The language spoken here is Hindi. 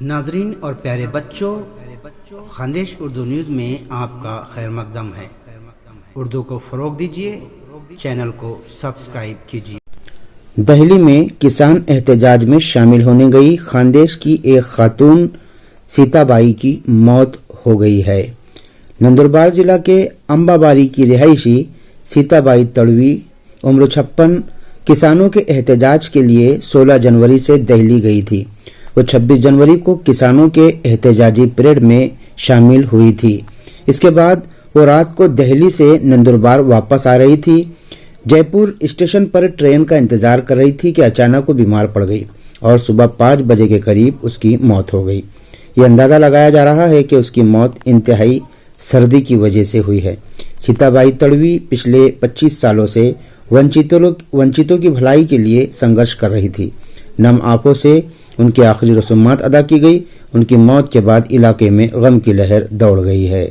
नाजरीन और प्यारे बच्चों, खानदेश उर्दू न्यूज़ में आपका खैर मकदम है। उर्दू को फ़रोग दीजिए, चैनल को सब्सक्राइब कीजिए। दहली में किसान एहतजाज में शामिल होने गई खानदेश की एक खातून सीताबाई की मौत हो गई है। नंदुरबार जिला के अंबाबारी की रिहायशी सीताबाई तड़वी उम्र 56 किसानों के एहतजाज के लिए 16 जनवरी से दहली गई थी। वो 26 जनवरी को किसानों के एहतजाजी परेड में शामिल हुई थी। इसके बाद वो रात को दहली से नंदुरबार वापस आ रही थी। जयपुर स्टेशन पर ट्रेन का इंतजार कर रही थी कि अचानक वो बीमार पड़ गई और सुबह 5 बजे के करीब उसकी मौत हो गई। ये अंदाजा लगाया जा रहा है कि उसकी मौत इंतहाई सर्दी की वजह से हुई है। सीताबाई तड़वी पिछले 25 सालों से वंचितों की भलाई के लिए संघर्ष कर रही थी। नम आंखों से उनकी आखिरी रसूमात अदा की गई। उनकी मौत के बाद इलाके में गम की लहर दौड़ गई है।